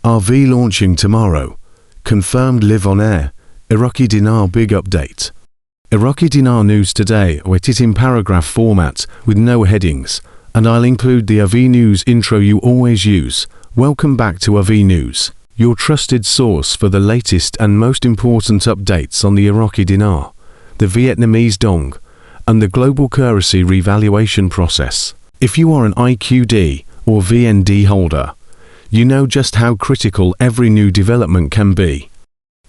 RV launching tomorrow. Confirmed live on air. Iraqi Dinar big update. Iraqi Dinar news today with it in paragraph format with no headings, and I'll include the RV news intro you always use. Welcome back to RV News, your trusted source for the latest and most important updates on the Iraqi Dinar, the Vietnamese Dong, and the global currency revaluation process. If you are an IQD or VND holder, you know just how critical every new development can be.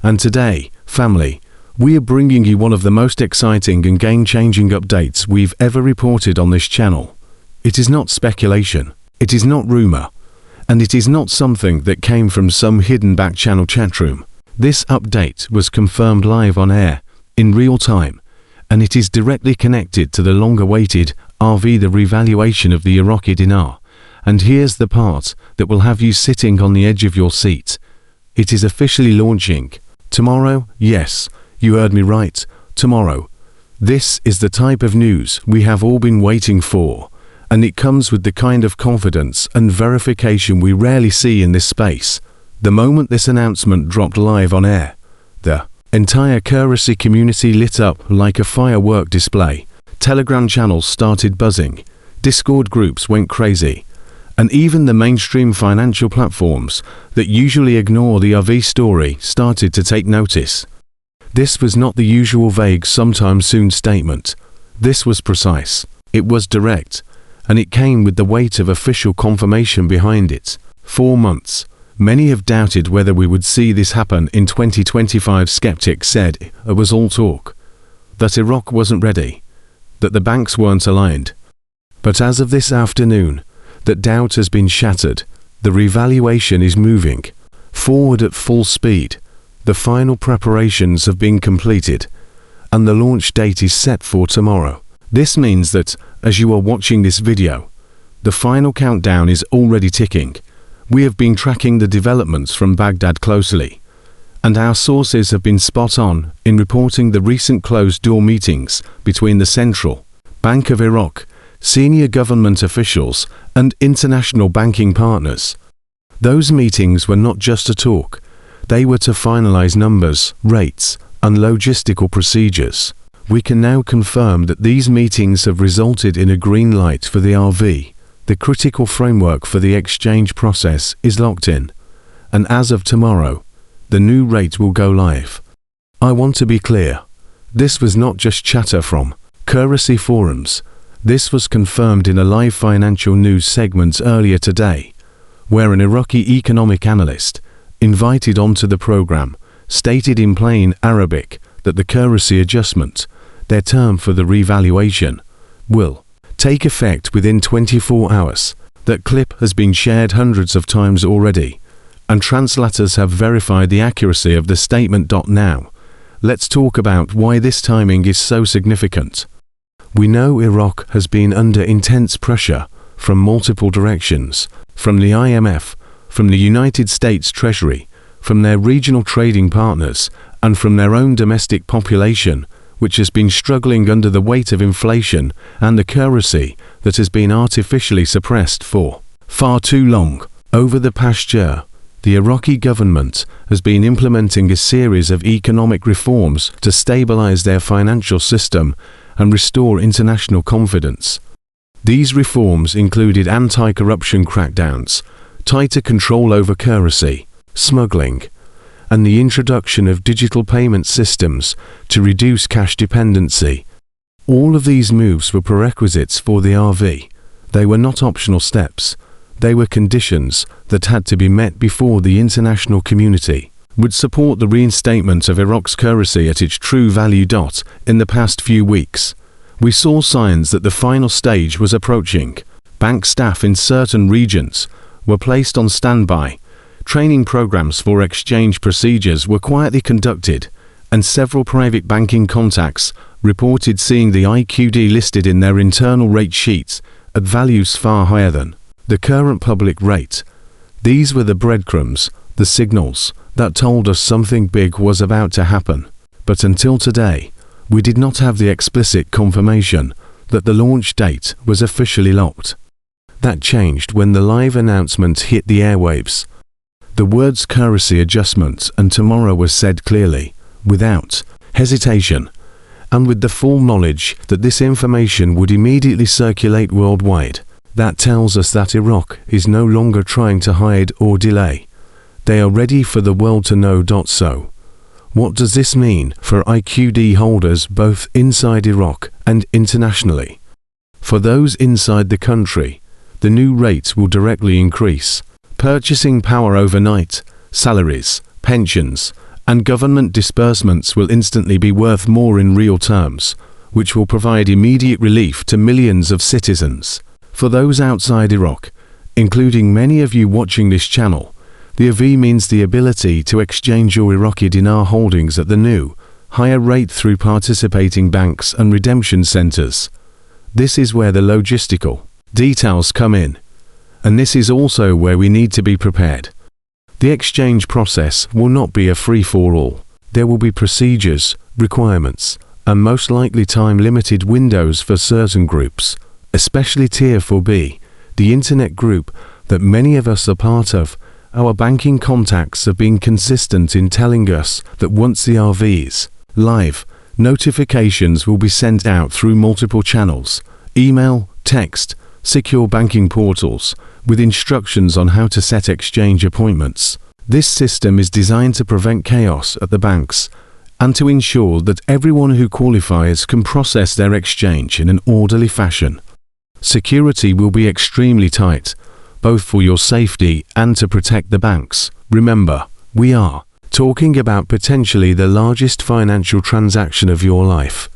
And today, family, we are bringing you one of the most exciting and game-changing updates we've ever reported on this channel. It is not speculation, it is not rumor, and it is not something that came from some hidden back channel chatroom. This update was confirmed live on air, in real time, and it is directly connected to the long-awaited RV, the revaluation of the Iraqi dinar. And here's the part that will have you sitting on the edge of your seat. It is officially launching. Tomorrow, yes, you heard me right, tomorrow. This is the type of news we have all been waiting for, and it comes with the kind of confidence and verification we rarely see in this space. The moment this announcement dropped live on air, the entire currency community lit up like a firework display. Telegram channels started buzzing, Discord groups went crazy, and even the mainstream financial platforms that usually ignore the RV story started to take notice. This was not the usual vague sometime soon statement. This was precise, it was direct, and it came with the weight of official confirmation behind it. 4 months. Many have doubted whether we would see this happen in 2025. Skeptics said it was all talk, that Iraq wasn't ready, that the banks weren't aligned. But as of this afternoon, that doubt has been shattered. The revaluation is moving forward at full speed. The final preparations have been completed, and the launch date is set for tomorrow. This means that, as you are watching this video, the final countdown is already ticking. We have been tracking the developments from Baghdad closely, and our sources have been spot on in reporting the recent closed-door meetings between the Central Bank of Iraq, senior government officials, and international banking partners. Those meetings were not just a talk, they were to finalize numbers, rates, and logistical procedures. We can now confirm that these meetings have resulted in a green light for the RV. The critical framework for the exchange process is locked in, and as of tomorrow, the new rate will go live. I want to be clear, this was not just chatter from currency forums. This was confirmed in a live financial news segment earlier today, where an Iraqi economic analyst, invited onto the program, stated in plain Arabic that the currency adjustment, their term for the revaluation, will take effect within 24 hours. That clip has been shared hundreds of times already, and translators have verified the accuracy of the statement. Now, let's talk about why this timing is so significant. We know Iraq has been under intense pressure from multiple directions, from the IMF, from the United States Treasury, from their regional trading partners, and from their own domestic population, which has been struggling under the weight of inflation and the currency that has been artificially suppressed for far too long. Over the past year, the Iraqi government has been implementing a series of economic reforms to stabilize their financial system and restore international confidence. These reforms included anti-corruption crackdowns, tighter control over currency, smuggling, and the introduction of digital payment systems to reduce cash dependency. All of these moves were prerequisites for the RV. They were not optional steps. They were conditions that had to be met before the international community would support the reinstatement of Iraq's currency at its true value. In the past few weeks, we saw signs that the final stage was approaching. Bank staff in certain regions were placed on standby, training programs for exchange procedures were quietly conducted, and several private banking contacts reported seeing the IQD listed in their internal rate sheets at values far higher than the current public rate. These were the breadcrumbs, the signals, that told us something big was about to happen. But until today, we did not have the explicit confirmation that the launch date was officially locked. That changed when the live announcement hit the airwaves. The words currency adjustment and tomorrow was said clearly, without hesitation, and with the full knowledge that this information would immediately circulate worldwide. That tells us that Iraq is no longer trying to hide or delay. They are ready for the world to know. So, what does this mean for IQD holders both inside Iraq and internationally? For those inside the country, the new rates will directly increase purchasing power overnight, salaries, pensions, and government disbursements will instantly be worth more in real terms, which will provide immediate relief to millions of citizens. For those outside Iraq, including many of you watching this channel, the RV means the ability to exchange your Iraqi dinar holdings at the new, higher rate through participating banks and redemption centers. This is where the logistical details come in, and this is also where we need to be prepared. The exchange process will not be a free-for-all. There will be procedures, requirements, and most likely time-limited windows for certain groups, especially Tier 4B, the internet group that many of us are part of. Our banking contacts have been consistent in telling us that once the RV's live, notifications will be sent out through multiple channels, email, text, secure banking portals, with instructions on how to set exchange appointments. This system is designed to prevent chaos at the banks and to ensure that everyone who qualifies can process their exchange in an orderly fashion. Security will be extremely tight, both for your safety and to protect the banks. Remember, we are talking about potentially the largest financial transaction of your life,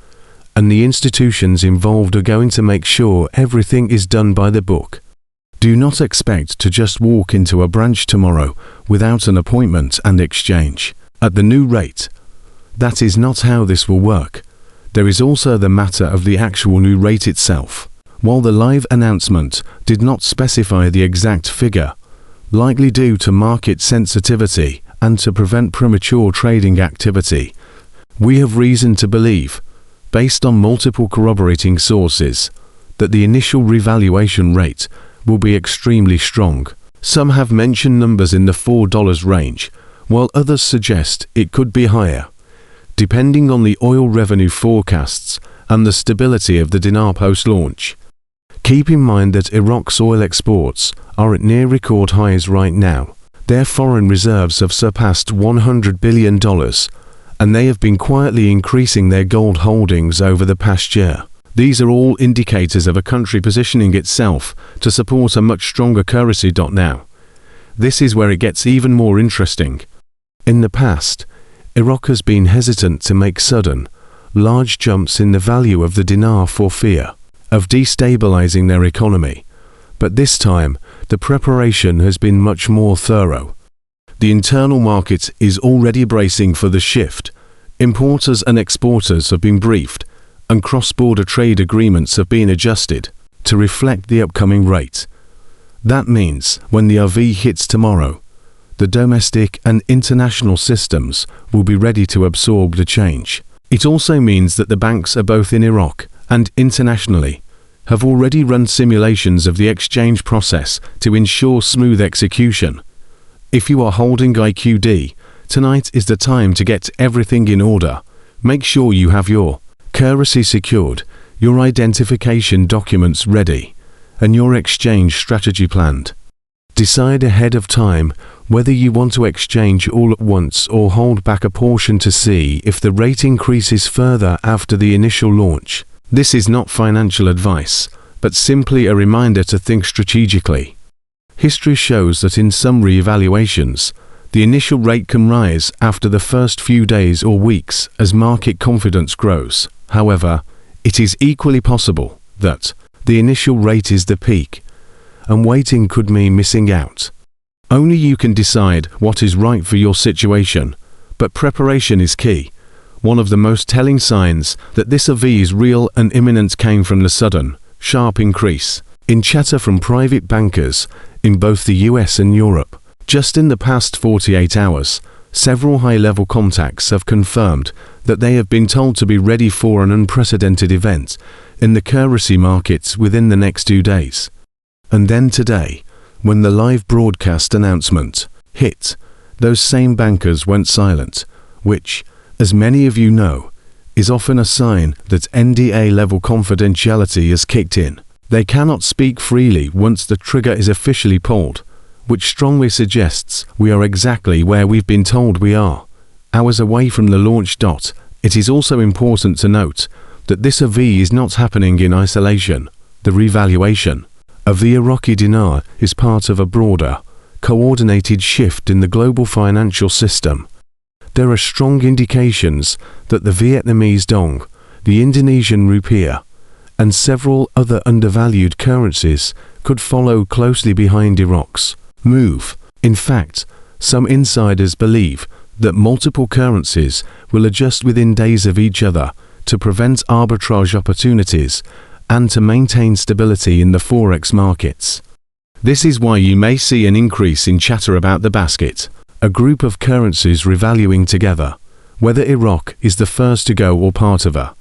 and the institutions involved are going to make sure everything is done by the book. Do not expect to just walk into a branch tomorrow without an appointment and exchange at the new rate. That is not how this will work. There is also the matter of the actual new rate itself. While the live announcement did not specify the exact figure, likely due to market sensitivity and to prevent premature trading activity, we have reason to believe, based on multiple corroborating sources, that the initial revaluation rate will be extremely strong. Some have mentioned numbers in the $4 range, while others suggest it could be higher, depending on the oil revenue forecasts and the stability of the dinar post-launch. Keep in mind that Iraq's oil exports are at near record highs right now. Their foreign reserves have surpassed $100 billion, and they have been quietly increasing their gold holdings over the past year. These are all indicators of a country positioning itself to support a much stronger currency. Now, this is where it gets even more interesting. In the past, Iraq has been hesitant to make sudden, large jumps in the value of the dinar for fear of destabilizing their economy, but this time the preparation has been much more thorough. The internal market is already bracing for the shift. Importers and exporters have been briefed, and cross-border trade agreements have been adjusted to reflect the upcoming rate. That means when the RV hits tomorrow, the domestic and international systems will be ready to absorb the change. It also means that the banks are both in Iraq and internationally have already run simulations of the exchange process to ensure smooth execution. If you are holding IQD, tonight is the time to get everything in order. Make sure you have your currency secured, your identification documents ready, and your exchange strategy planned. Decide ahead of time whether you want to exchange all at once or hold back a portion to see if the rate increases further after the initial launch. This is not financial advice, but simply a reminder to think strategically. History shows that in some reevaluations, the initial rate can rise after the first few days or weeks as market confidence grows. However, it is equally possible that the initial rate is the peak, and waiting could mean missing out. Only you can decide what is right for your situation, but preparation is key. One of the most telling signs that this RV is real and imminent came from the sudden, sharp increase in chatter from private bankers in both the US and Europe. Just in the past 48 hours, several high-level contacts have confirmed that they have been told to be ready for an unprecedented event in the currency markets within the next 2 days. And then today, when the live broadcast announcement hit, those same bankers went silent, which, as many of you know, is often a sign that NDA-level confidentiality has kicked in. They cannot speak freely once the trigger is officially pulled, which strongly suggests we are exactly where we've been told we are, hours away from the launch dot. It is also important to note that this EV is not happening in isolation. The revaluation of the Iraqi dinar is part of a broader, coordinated shift in the global financial system. There are strong indications that the Vietnamese Dong, the Indonesian rupiah, and several other undervalued currencies could follow closely behind Iraq's move. In fact, some insiders believe that multiple currencies will adjust within days of each other to prevent arbitrage opportunities and to maintain stability in the forex markets. This is why you may see an increase in chatter about the basket, a group of currencies revaluing together, whether Iraq is the first to go or part of a